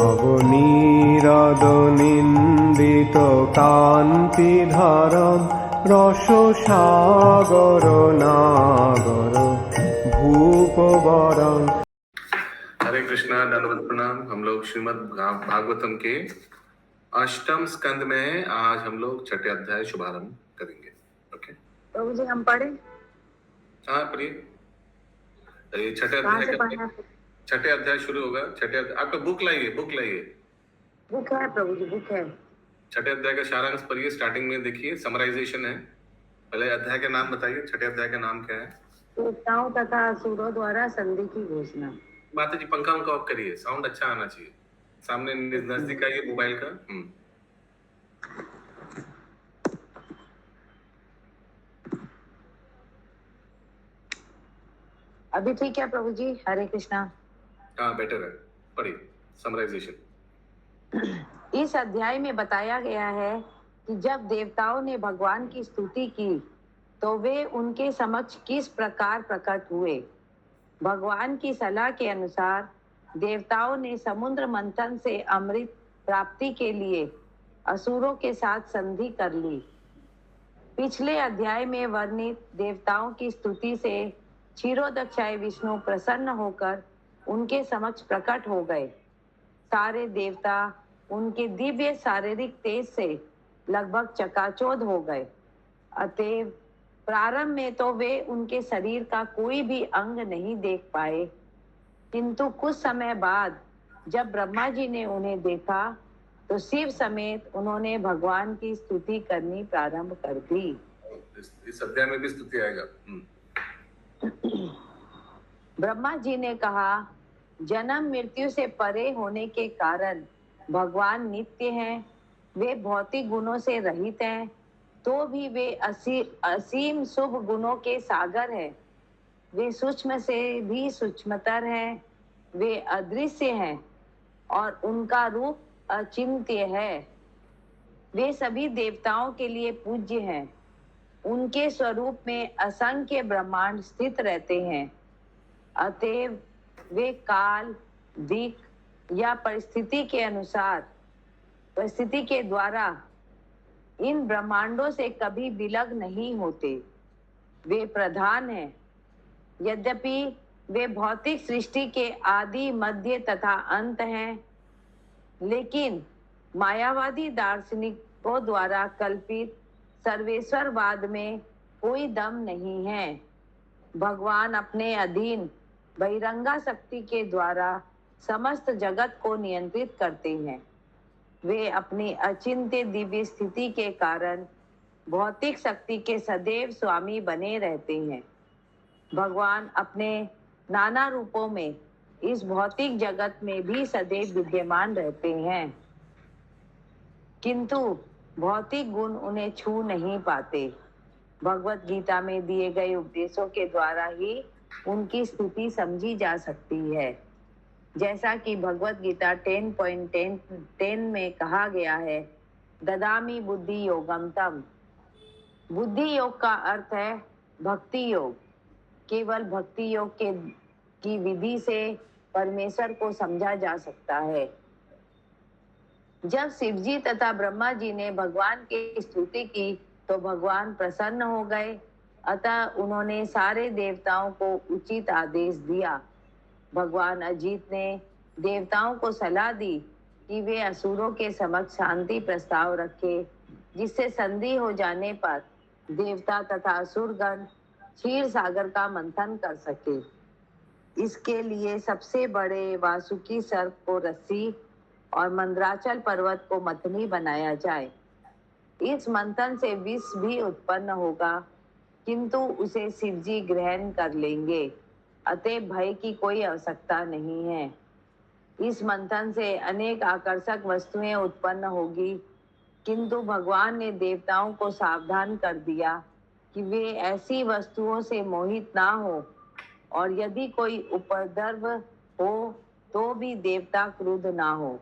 নবনীরদ-নিন্দিত কান্তিধারম রসসাগর নাগর ভূপবরং। हरे कृष्णा, दंडवत प्रणाम। हम लोग श्रीमद् भागवतम के अष्टम स्कंद में आज हम लोग छठे अध्याय शुभारंभ करेंगे। ओके प्रभु जी, हम पढ़े? हाँ पढ़िए। ये छठे अध्याय छठे अध्याय शुरू होगा। छठे आपका बुक लाइए, बुक लाइए। बुक है प्रभु जी, बुक है। छठे अध्याय का सारांश पढ़िए। स्टार्टिंग में देखिए समराइजेशन है। पहले अध्याय का नाम बताइए। छठे अध्याय का नाम क्या है? देवताओं तथा असुरों द्वारा संधि की घोषणा। माता जी पंखा उनका ऑफ करिए, साउंड अच्छा आना चाहिए। सामने नजदीक आइए मोबाइल का। अभी ठीक है प्रभु जी? हरे कृष्णा। हाँ बेटर है, पढ़िए समराइजेशन। इस अध्याय में बताया गया है कि जब देवताओं ने भगवान की स्तुति की तो वे उनके समक्ष किस प्रकार प्रकट हुए। भगवान की सलाह के अनुसार देवताओं ने समुद्र मंथन से अमृत प्राप्ति के लिए असुरों के साथ संधि कर ली। पिछले अध्याय में वर्णित देवताओं की स्तुति से क्षीरोदक्षाय विष्णु प्रसन्न होकर उनके समक्ष प्रकट हो गए। सारे देवता उनके दिव्य शारीरिक तेज से लगभग चकाचौंध हो गए। अतएव प्रारंभ में तो वे उनके शरीर का कोई भी अंग नहीं देख पाए, किंतु कुछ समय बाद जब ब्रह्मा जी ने उन्हें देखा तो शिव समेत उन्होंने भगवान की स्तुति करनी प्रारंभ कर दी। इस अध्याय में भी स्तुति आएगा। ब्रह्मा जी ने कहा, जन्म मृत्यु से परे होने के कारण भगवान नित्य हैं, वे भौतिक गुणों से रहित हैं, तो भी वे असीम शुभ गुणों के सागर हैं। वे सूक्ष्म से भी सूक्ष्मतर हैं, वे अदृश्य हैं और उनका रूप अचिंत्य है। वे सभी देवताओं के लिए पूज्य हैं। उनके स्वरूप में असंख्य ब्रह्मांड स्थित रहते हैं। अतएव वे काल, दिक या परिस्थिति के द्वारा इन ब्रह्मांडों से कभी विलग नहीं होते। वे प्रधान हैं। यद्यपि वे भौतिक सृष्टि के आदि, मध्य तथा अंत हैं, लेकिन मायावादी दार्शनिकों द्वारा कल्पित सर्वेश्वरवाद में कोई दम नहीं है। भगवान अपने अधीन बहिरंगा शक्ति के द्वारा समस्त जगत को नियंत्रित करते हैं। वे अपनी अचिंत्य दिव्य स्थिति के कारण भौतिक शक्ति के सदैव स्वामी बने रहते हैं। भगवान अपने नाना रूपों में इस भौतिक जगत में भी सदैव विद्यमान रहते हैं, किंतु भौतिक गुण उन्हें छू नहीं पाते। भगवत गीता में दिए गए उपदेशों के द्वारा ही उनकी स्थिति समझी जा सकती है। जैसा कि भगवत गीता 10.10 में कहा गया है, ददामि बुद्धि योगम तम। बुद्धि योग का अर्थ है भक्ति योग। केवल भक्ति योग की विधि से परमेश्वर को समझा जा सकता है। जब शिवजी तथा ब्रह्मा जी ने भगवान की स्तुति की तो भगवान प्रसन्न हो गए। अतः उन्होंने सारे देवताओं को उचित आदेश दिया। भगवान अजीत ने देवताओं को सलाह दी कि वे असुरों के समक्ष शांति प्रस्ताव रखे, जिससे संधि हो जाने पर देवता तथा असुरगण क्षीर सागर का मंथन कर सके। इसके लिए सबसे बड़े वासुकी सर्प को रस्सी और मंद्राचल पर्वत को मथनी बनाया जाए। इस मंथन से विष भी उत्पन्न होगा, किंतु उसे शिवजी ग्रहण कर लेंगे। अतः भय की कोई आवश्यकता नहीं है। इस मंथन से अनेक आकर्षक वस्तुएं उत्पन्न होगी, किंतु भगवान ने देवताओं को सावधान कर दिया कि वे ऐसी वस्तुओं से मोहित ना हो, और यदि कोई उपद्रव हो तो भी देवता क्रुद्ध ना हो।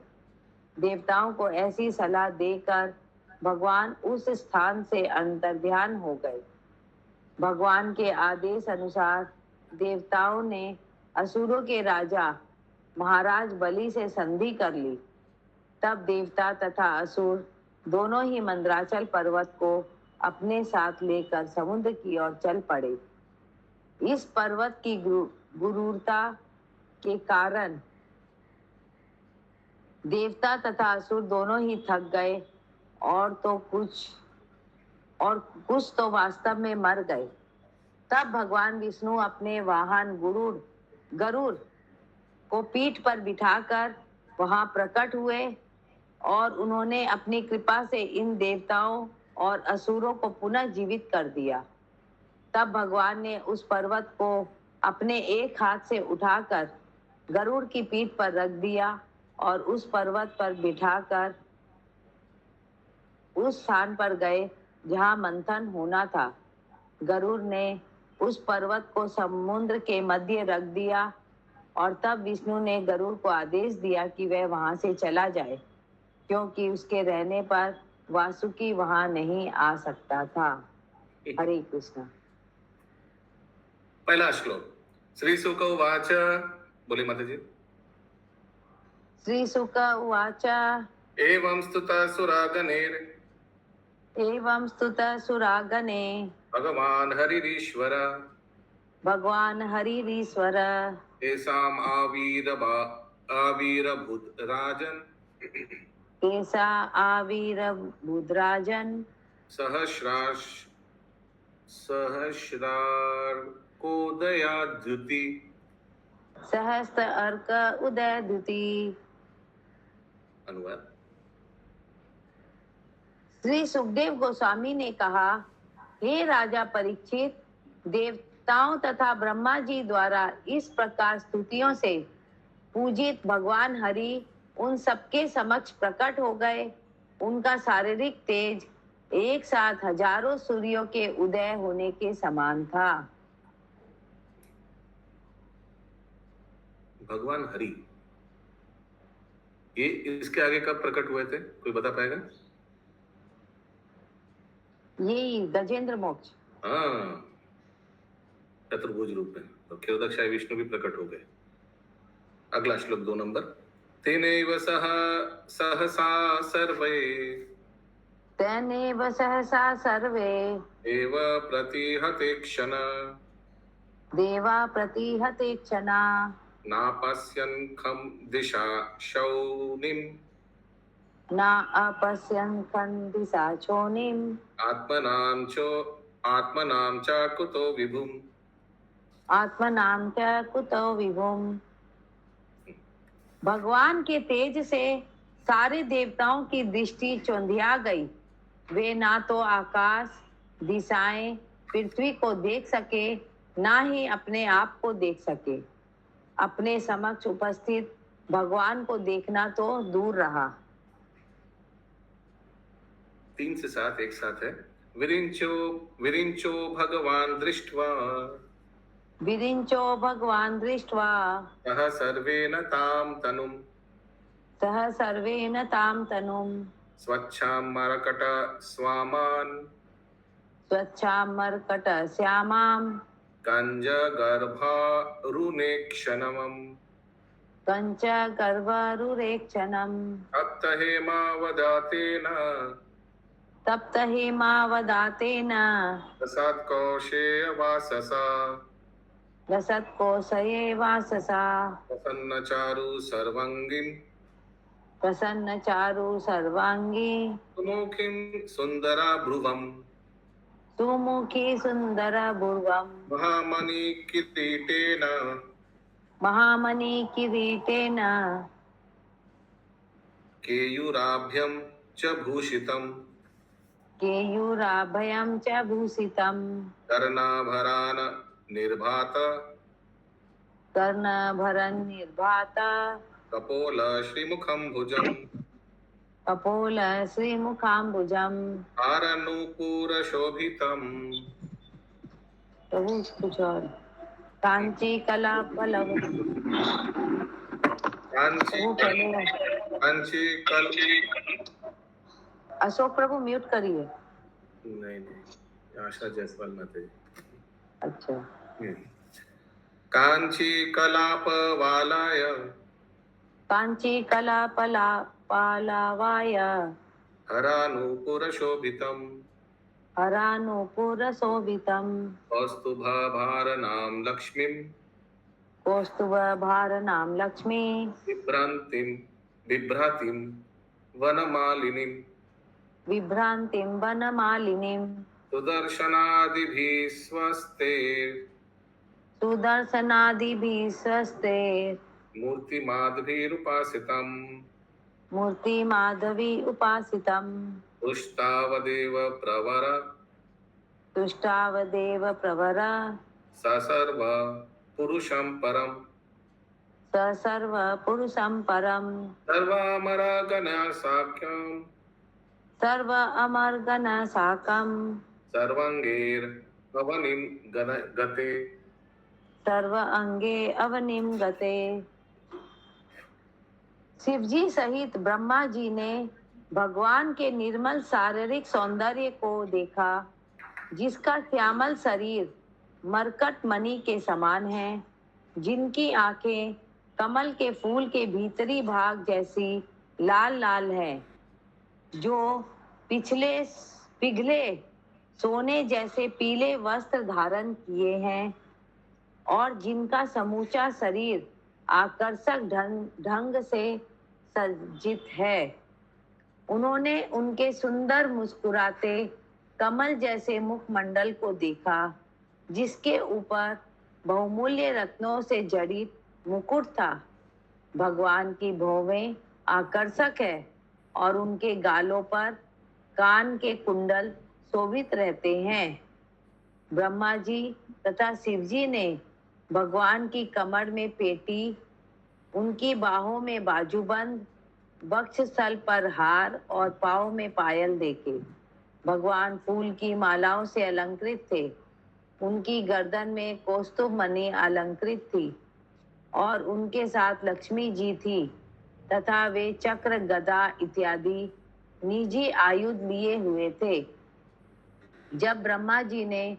देवताओं को ऐसी सलाह देकर भगवान उस स्थान से अंतर्ध्यान हो गए। भगवान के आदेश अनुसार देवताओं ने असुरों के राजा महाराज बलि से संधि कर ली। तब देवता तथा असुर दोनों ही मंदराचल पर्वत को अपने साथ लेकर समुद्र की ओर चल पड़े। इस पर्वत की गुरूरता के कारण देवता तथा असुर दोनों ही थक गए और कुछ तो वास्तव में मर गए। तब भगवान विष्णु अपने वाहन गरुड़ को पीठ पर बिठाकर वहां प्रकट हुए और उन्होंने अपनी कृपा से इन देवताओं और असुरों को पुनः जीवित कर दिया। तब भगवान ने उस पर्वत को अपने एक हाथ से उठाकर गरुड़ की पीठ पर रख दिया और उस पर्वत पर बिठाकर उस स्थान पर गए जहां मंथन होना था। गरुड़ ने उस पर्वत को समुद्र के मध्य रख दिया और तब विष्णु ने गरुड़ को आदेश दिया कि वह वहां से चला जाए, क्योंकि उसके रहने पर वासुकी वहां नहीं आ सकता था। हरे कृष्ण। पहिला श्लोक। श्री शुक उवाच, बोले माताजी। श्री शुक उवाच एवं स्तुतः सुरागणैः एवं स्तुतः सुरागणे भगवान् हरिरीश्वर भगवान हरिरीश्वर तेषाम् आविर्भूत राजन् ऐसा आविर्भूतराजन् सहस्रार्कोदयाद्युति सहस्त्र अर्क उदय द्युति। अनुवाद। श्री सुखदेव गोस्वामी ने कहा, हे राजा परीक्षित, देवताओं तथा ब्रह्मा जी द्वारा इस प्रकार स्तुतियों से पूजित भगवान हरि उन सबके समक्ष प्रकट हो गए। उनका शारीरिक तेज एक साथ हजारों सूर्यों के उदय होने के समान था। भगवान हरि ये इसके आगे कब प्रकट हुए थे, कोई बता पाएगा? ये गजेंद्र मोक्ष। हाँ, चतुर्भुज रूप में तो क्षीरोदक्षाय विष्णु भी प्रकट हो गए। अगला श्लोक 2 नंबर। तेनैव सहसा सर्वे तेनैव सहसा सर्वे देव प्रतिहते क्षण देवा प्रतिहते क्षणा नापश्यन् खं दिशा शौनिम् न अपश्यन् खण्डिसाचोनिम् आत्मनां च कुतो विभुम् आत्मनाम च कुतो विभुम। भगवान के तेज से सारे देवताओं की दृष्टि चौंधिया गई। वे ना तो आकाश, दिशाएं, पृथ्वी को देख सके, ना ही अपने आप को देख सके। अपने समक्ष उपस्थित भगवान को देखना तो दूर रहा। 3 से 7 एक साथ है। विरिंचो भगवान दृष्ट्वा विरिंचो भगवान दृष्ट्वा सह सर्वेण तां तनुम् सह सर्वेण ताम तनुम स्वच्छां मरकट स्वामान् स्वच्छामर्कट श्यामाम कंज गर्भारुणेक्षणमम् कंच गर्भरुरेक्षणम तप्त हेमावदातेन तप्त हेमावदातेन प्रसाद कौशेय वाससा रसत्कोशये वाससा प्रसन्न चारु सर्वांगीं प्रसन्न चारु सर्वांगी सुमुखीं सुंदरा भ्रुवम् सुमुखी सुंदर भुर्वम महामणि किरीटेन महामणि किरीटेन केयूराभ्यं च भूषितम् केयूराभयं च भूषितम् कर्णाभरान् निर्भात कर्णभरन् निर्भात कपोल श्रीमुखं भुजम् कपोल श्रीमुखाम्बुजम् हारनूपुर शोभितम् प्रभु कुछ और कांची कला पलव कांची कल अशोक प्रभु म्यूट करिए। नहीं आशा जायसवाल माते। अच्छा। कांची कलाप वालाय कांची कला पला पालावाय हरानुपुरशोभितम् हरानुपुरशोभितम् कौस्तुभभारनां लक्ष्मीं कौस्तुभभारनां लक्ष्मी बिभ्रातिं वनमालिनीं विभ्रान्तिं वनमालिनीं सुदर्शनादिभिः स्वस्ते सुदर्शनादिभिः स्वस्ते मूर्तिमाद्भिरुपासितम् मूर्तिमाधवी उपासितम् पुष्टावदेव प्रवर तुष्टावदेव प्रवर स सर्व पुरुषं परम् स सर्वपुरुषं परम् सर्वामरगणसाख्यम् सर्व अमर्गण साकम् सर्वाङ्गैर्भवनीं गते सर्व अंगे अवनिम गते। शिवजी सहित ब्रह्मा जी ने भगवान के निर्मल शारीरिक सौंदर्य को देखा, जिसका श्यामल शरीर मरकट मणि के समान है, जिनकी आंखें कमल के फूल के भीतरी भाग जैसी लाल लाल है, जो पिघले सोने जैसे पीले वस्त्र धारण किए हैं और जिनका समूचा शरीर आकर्षक ढंग से सज्जित है। उन्होंने उनके सुंदर मुस्कुराते कमल जैसे मुखमंडल को देखा, जिसके ऊपर बहुमूल्य रत्नों से जड़ित मुकुट था। भगवान की भौवें आकर्षक है और उनके गालों पर कान के कुंडल शोभित रहते हैं। ब्रह्मा जी तथा शिव जी ने भगवान की कमर में पेटी, उनकी बाहों में बाजूबंद, वक्षस्थल पर हार और पाँव में पायल देखे। भगवान फूल की मालाओं से अलंकृत थे। उनकी गर्दन में कौस्तुभ मणि अलंकृत थी और उनके साथ लक्ष्मी जी थी तथा वे चक्र गदा इत्यादि निजी आयुध लिए हुए थे। जब ब्रह्मा जी ने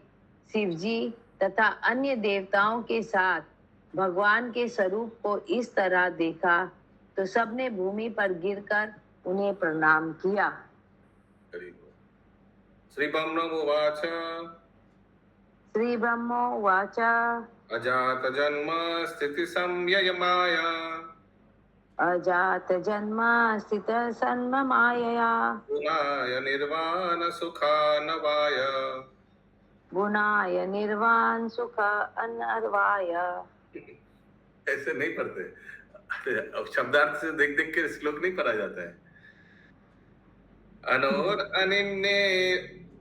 शिव जी तथा अन्य देवताओं के साथ भगवान के स्वरूप को इस तरह देखा तो सबने भूमि पर गिरकर उन्हें प्रणाम किया। श्री ब्रह्मोवाच श्री ब्रह्मोवाच अजात जन्म स्थिति संयय माया अजात जन्म स्थित सन्म मायया गुणाय निर्वाण सुखानवाय गुणाय निर्वाण सुख अनर्वाय। ऐसे नहीं पढ़ते, अब शब्दार्थ से देख देख के श्लोक नहीं पढ़ा जाता है। अनोर अनिन्ने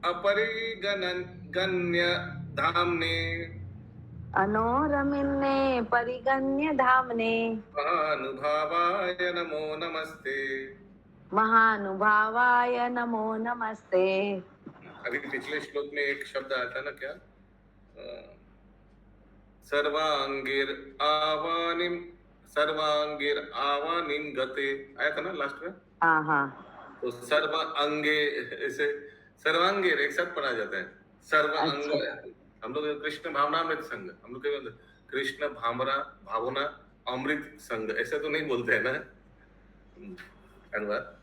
अपरिगण्य धामने अनोरमिन्ने परिगण्य धामने महानुभावाय नमो नमस्ते। महानुभावाय नमो नमस्ते। अभी पिछले श्लोक में एक शब्द आया था ना, क्या? सर्वांगीर आवानिम गते आया था ना लास्ट में। हाँ हाँ, तो सर्व अंगे, ऐसे सर्वांगीर एक साथ पढ़ा जाता है। सर्व अंग, हम लोग कृष्ण भावनामृत संघ, हम लोग कृष्ण भावना अमृत संघ, ऐसा तो नहीं बोलते हैं ना। धन्यवाद।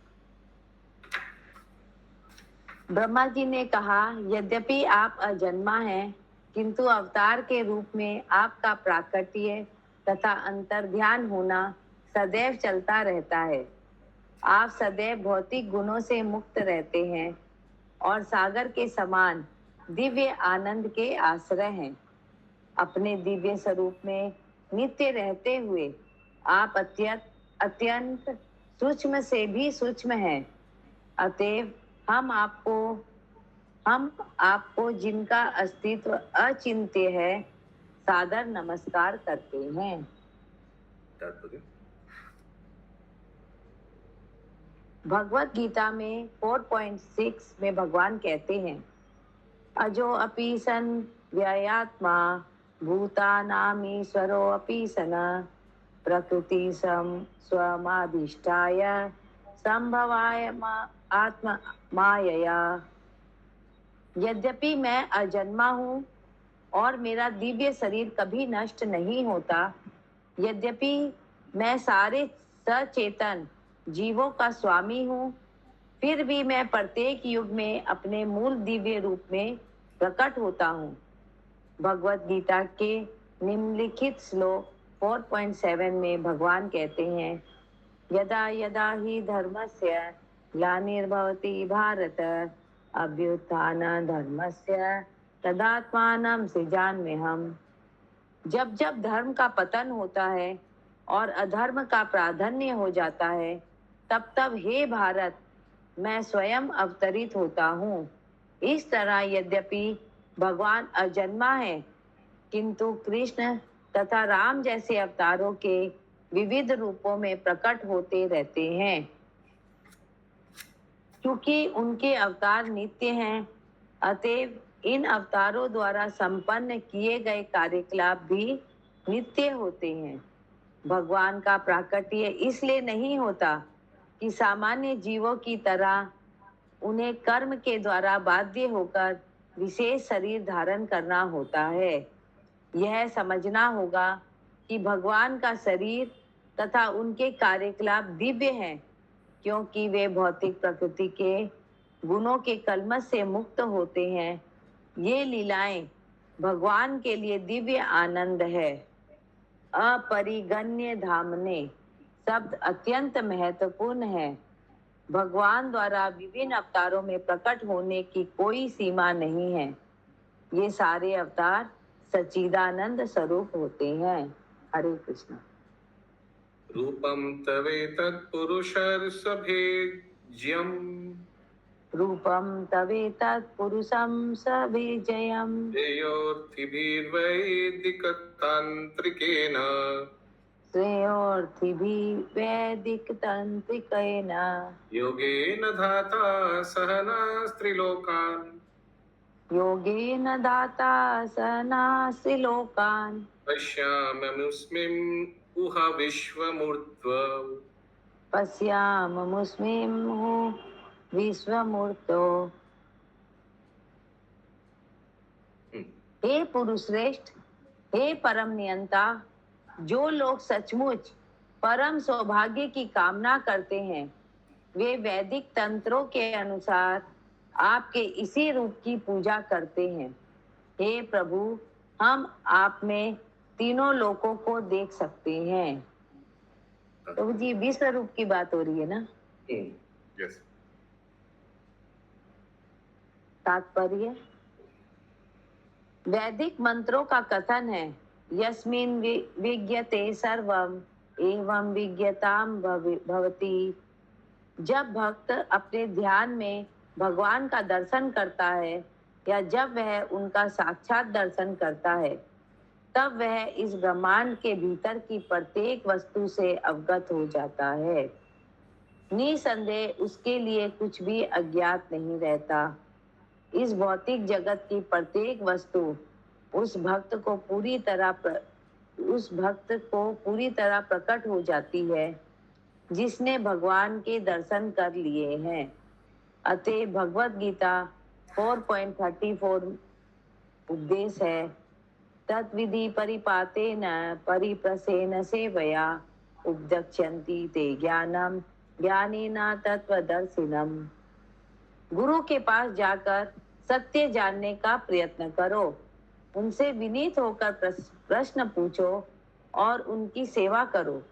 ब्रह्मा जी ने कहा, यद्यपि आप अजन्मा हैं, किंतु अवतार के रूप में आपका प्राकट्य तथा अंतर्ध्यान होना सदैव चलता रहता है। आप सदैव भौतिक गुणों से मुक्त रहते हैं और सागर के समान दिव्य आनंद के आश्रय हैं। अपने दिव्य स्वरूप में नित्य रहते हुए आप अत्यंत सूक्ष्म से भी सूक्ष्म हैं। अतएव हम आपको जिनका अस्तित्व अचिंत्य है, सादर नमस्कार करते हैं। भगवत गीता में 4.6 में भगवान कहते हैं, अजो अपि सन व्ययात्मा भूतानामीश्वरो अपि सन प्रकृति स्वमाधिष्ठाय संभवाय आत्मा मायया। यद्यपि मैं अजन्मा हूँ और मेरा दिव्य शरीर कभी नष्ट नहीं होता, यद्यपि मैं सारे सचेतन जीवों का स्वामी हूँ, फिर भी मैं प्रत्येक युग में अपने मूल दिव्य रूप में प्रकट होता हूँ। भगवत गीता के निम्नलिखित श्लोक 4.7 में भगवान कहते हैं, यदा यदा हि धर्मस्य ग्लानिर्भवति भारत अभ्युत्थान धर्मस्य तदात्मानं सृजाम्यहम्। जब जब धर्म का पतन होता है और अधर्म का प्राधान्य हो जाता है, तब तब हे भारत मैं स्वयं अवतरित होता हूँ। इस तरह यद्यपि भगवान अजन्मा है, किंतु कृष्ण तथा राम जैसे अवतारों के विविध रूपों में प्रकट होते रहते हैं। क्योंकि उनके अवतार नित्य हैं, अतएव इन अवतारों द्वारा संपन्न किए गए कार्यकलाप भी नित्य होते हैं। भगवान का प्राकट्य इसलिए नहीं होता कि सामान्य जीवों की तरह उन्हें कर्म के द्वारा बाध्य होकर विशेष शरीर धारण करना होता है। यह समझना होगा कि भगवान का शरीर तथा उनके कार्यकलाप दिव्य हैं, क्योंकि वे भौतिक प्रकृति के गुणों के कलमश से मुक्त होते हैं। ये लीलाएं भगवान के लिए दिव्य आनंद है। अपरिगण्य धामने शब्द अत्यंत महत्वपूर्ण है। भगवान द्वारा विभिन्न अवतारों में प्रकट होने की कोई सीमा नहीं है। ये सारे अवतार सच्चिदानंद स्वरूप होते हैं। हरे कृष्ण। रूपम तवेतत् पुरुषर्षभेज्यम् रूपम तवेतत् पुरुषं सविजयम् श्रेयोर्थिभिर्वैदिकतान्त्रिकेन श्रेयोर्थिभिः वैदिकतान्त्रिकेन योगेन धाता सहनास्त्रिलोकान् योगेन दाता सनासि लोकान् पश्याम्यमुष्मिम् उह विश्वमूर्त्व पश्याममुष्मिम् विश्वमूर्तो। हे पुरुष श्रेष्ठ, हे परम नियंता, जो लोग सचमुच परम सौभाग्य की कामना करते हैं, वे वैदिक तंत्रों के अनुसार आपके इसी रूप की पूजा करते हैं। हे प्रभु, हम आप में तीनों लोकों को देख सकते हैं। तो जी विश्व रूप की बात हो रही है ना। यस। तात्पर्य वैदिक मंत्रों का कथन है, यस्मिन् विज्ञते सर्वम एवं विज्ञताम भवति। जब भक्त अपने ध्यान में भगवान का दर्शन करता है या जब वह उनका साक्षात दर्शन करता है, तब वह इस ब्रह्मांड के भीतर की प्रत्येक वस्तु से अवगत हो जाता है। निसंदेह उसके लिए कुछ भी अज्ञात नहीं रहता। इस भौतिक जगत की प्रत्येक वस्तु उस भक्त को पूरी तरह प्रकट हो जाती है, जिसने भगवान के दर्शन कर लिए हैं। अतः भगवत गीता 4.34 उपदेश है, तत्विधि परिपातेन परिप्रसेन सेवया उपदक्ष्यन्ति ते ज्ञानम ज्ञानेन तत्वदर्शिनम। गुरु के पास जाकर सत्य जानने का प्रयत्न करो, उनसे विनीत होकर प्रश्न पूछो और उनकी सेवा करो।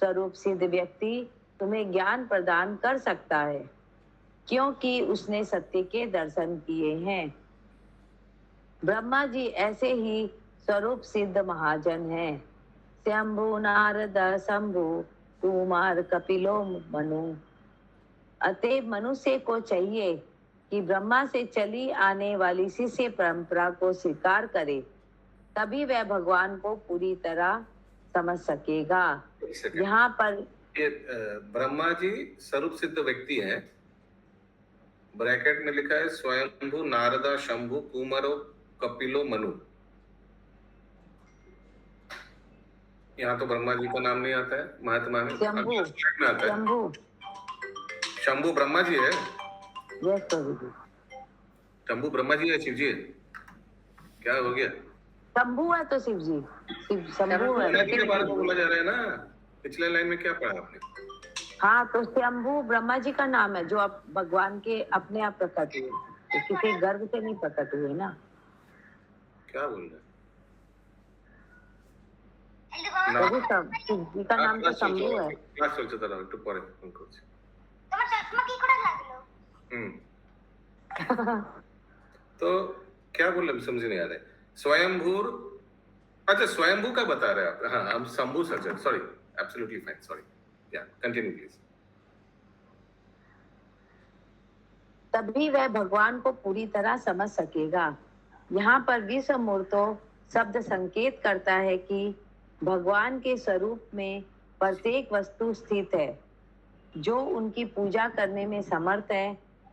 स्वरूप सिद्ध व्यक्ति तुम्हें ज्ञान प्रदान कर सकता है, क्योंकि उसने सत्य के दर्शन किए हैं। ब्रह्मा जी ऐसे ही स्वरूप सिद्ध महाजन हैं। शंभु नारद शंभु कुमार कपिलो मनु। अतएव मनुष्य को चाहिए कि ब्रह्मा से चली आने वाली शिष्य परंपरा को स्वीकार करे, तभी वह भगवान को पूरी तरह समझ सकेगा। यहाँ पर ब्रह्मा जी स्वरूप सिद्ध व्यक्ति हैं, ब्रैकेट में लिखा है स्वयंभु नारदा शंभु कुमारो कपिलो मनु। यहाँ तो ब्रह्मा जी का नाम नहीं आता है, महात्मा में आता है। शंभु ब्रह्मा जी है। शंभु ब्रह्मा जी है, शिव जी है। क्या हो गया? शंभु है तो शिव जी, शंभु है। के बारे में बोला जा रहा है ना। पिछले लाइन में क्या पढ़ा आपने? हाँ, तो स्वयंभू ब्रह्मा जी का नाम है, जो अब भगवान के अपने आप प्रकट हुए, तो किसी गर्भ से नहीं प्रकट हुए ना। क्या बोल रहे प्रभु सब शिव जी का नाम तो शंभू है। ক্লাস চলছে তারা একটু পরে ফোন করছি। তোমার চশমা কি করে লাগলো? हम्म तो क्या बोल रहे समझ नहीं आ रहा है। स्वयंभूर, अच्छा स्वयंभू का बता रहे हैं आप। हाँ, हम शंभू सज्जन, सॉरी, एब्सोल्युटली फाइन, सॉरी, या कंटिन्यू प्लीज। तभी वह भगवान को पूरी तरह समझ सकेगा। यहाँ पर विश्व मूर्तो शब्द संकेत करता है कि भगवान के स्वरूप में प्रत्येक वस्तु स्थित है। जो उनकी पूजा करने में समर्थ है,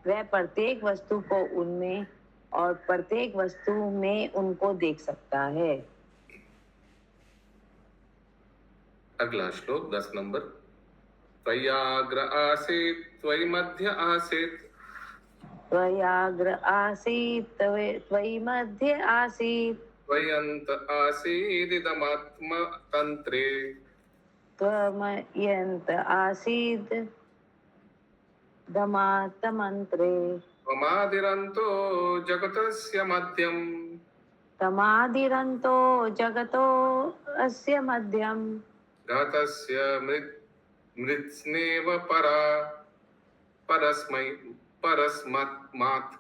वह प्रत्येक वस्तु को उनमें और प्रत्येक वस्तु में उनको देख सकता है। अगला श्लोक 10 नंबर। त्वयाग्र आसीत् त्वयि मध्य आसीत् त्वयाग्र आसीत् त्वयि मध्य आसीत् त्वयन्त आसीदिदमात्म तन्त्रे त्वमयन्त आसीत् दमातमन्त्रे त्वमादिरन्तो जगतस्य मध्यम् तमादिरन्तो जगतो अस्य मध्यम् घातस्य मृत्स्नेव परा परस्मै परस्मात्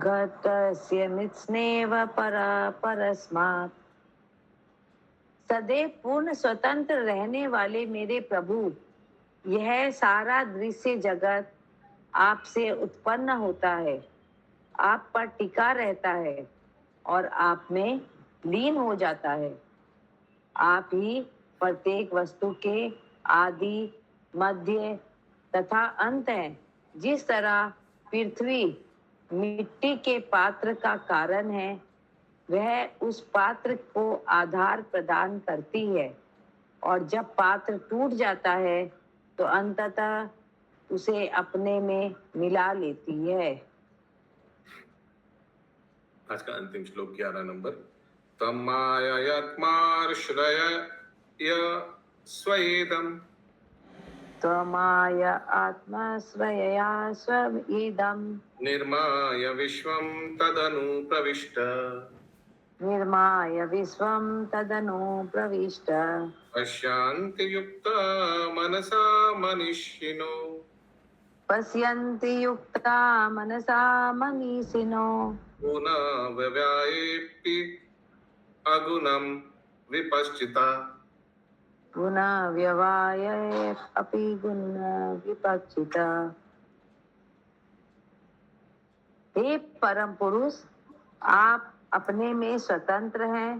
गतस्य मृत्स्नेव परस्मात्। सदैव पूर्ण स्वतंत्र रहने वाले मेरे प्रभु, यह सारा दृश्य जगत आपसे उत्पन्न होता है, आप पर टिका रहता है और आप में लीन हो जाता है। आप ही प्रत्येक वस्तु के आदि, मध्य तथा अंत हैं। जिस तरह पृथ्वी मिट्टी के पात्र का कारण है, वह उस पात्र को आधार प्रदान करती है, और जब पात्र टूट जाता है तो अंततः उसे अपने में मिला लेती है। आज का अंतिम श्लोक 11 नंबर। तमाययात्माश्रय स्वेदम त्वमाय आत्माश्रयया स्वइदं निर्माय विश्वं तदनु प्रविष्ट निर्माय विश्वं तदनु प्रविष्ट पश्यन्ति युक्ता मनसा मनीषिणो पश्यन्ति युक्ता मनसा मनीषिणो पुनः व्यवायेऽपि अगुणं विपश्चिता पुनः व्यवाय अपि गुण विपक्षिता। हे परम पुरुष, आप अपने में स्वतंत्र हैं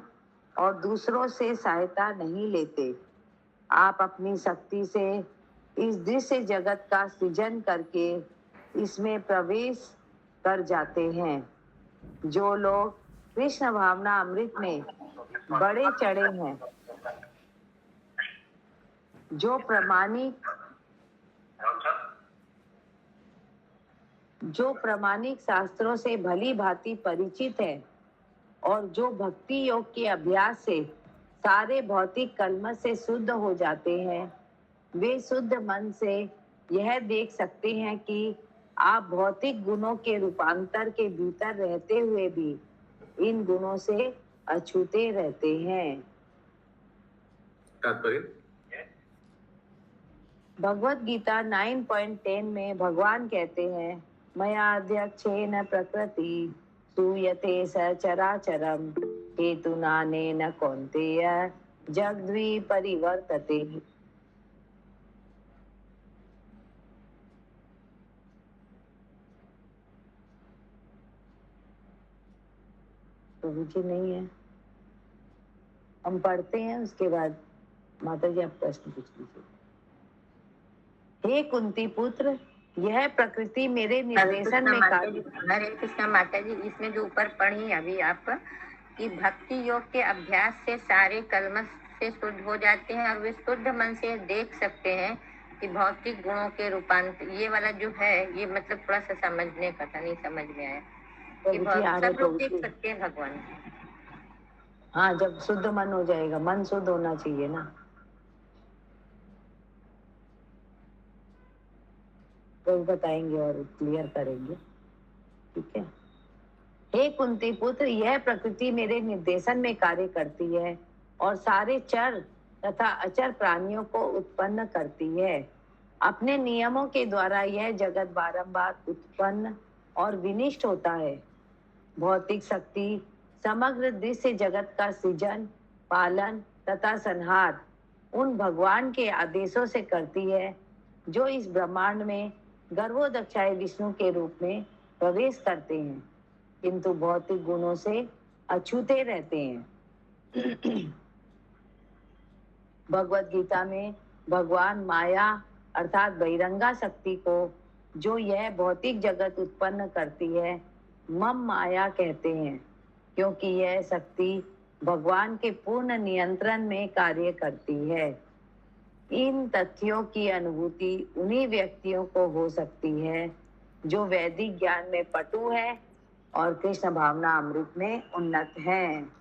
और दूसरों से सहायता नहीं लेते। आप अपनी शक्ति से इस दृश्य जगत का सृजन करके इसमें प्रवेश कर जाते हैं। जो लोग कृष्ण भावना अमृत में बड़े चढ़े हैं, जो प्रामाणिक शास्त्रों से भली भांति परिचित है और जो भक्ति योग के अभ्यास से सारे भौतिक कलमश से शुद्ध हो जाते हैं, वे शुद्ध मन से यह देख सकते हैं कि आप भौतिक गुणों के रूपांतर के भीतर रहते हुए भी इन गुणों से अछूते रहते हैं। तात्पर्य भगवत गीता 9.10 में भगवान कहते हैं, मयाध्यक्षेन प्रकृति सूयते सचराचरम हेतुनानेन कौन्तेय जगद्वि परिवर्तते। प्रभु जी नहीं है, हम पढ़ते हैं, उसके बाद माता जी आप प्रश्न पूछ लीजिए। हे कुंती पुत्र, यह प्रकृति मेरे निर्देशन में कार्य। हरे कृष्णा माता जी, इसमें जो ऊपर पढ़ी अभी आप कि भक्ति योग के अभ्यास से सारे कलमश से शुद्ध हो जाते हैं और वे शुद्ध मन से देख सकते हैं कि भौतिक गुणों के रूपांतर, ये वाला जो है ये मतलब थोड़ा सा समझने का था, नहीं समझ में आया कि सब लोग देख सकते हैं भगवान। हाँ, जब शुद्ध मन हो जाएगा, मन शुद्ध होना चाहिए ना। तो बताएंगे और क्लियर करेंगे, ठीक है। हे कुंती पुत्र, यह प्रकृति मेरे निर्देशन में कार्य करती है और सारे चर तथा अचर प्राणियों को उत्पन्न करती है। अपने नियमों के द्वारा यह जगत बारंबार उत्पन्न और विनिष्ट होता है। भौतिक शक्ति समग्र दृश्य जगत का सृजन, पालन तथा संहार उन भगवान के आदेशों से करती है जो इस ब्रह्मांड में गर्भोदक्षाय विष्णु के रूप में प्रवेश करते हैं, किंतु भौतिक गुणों से अछूते रहते हैं। भगवत गीता में भगवान माया अर्थात बहिरंगा शक्ति को जो यह भौतिक जगत उत्पन्न करती है मम माया कहते हैं, क्योंकि यह शक्ति भगवान के पूर्ण नियंत्रण में कार्य करती है। इन तथ्यों की अनुभूति उन्हीं व्यक्तियों को हो सकती है जो वैदिक ज्ञान में पटु है और कृष्ण भावना अमृत में उन्नत हैं।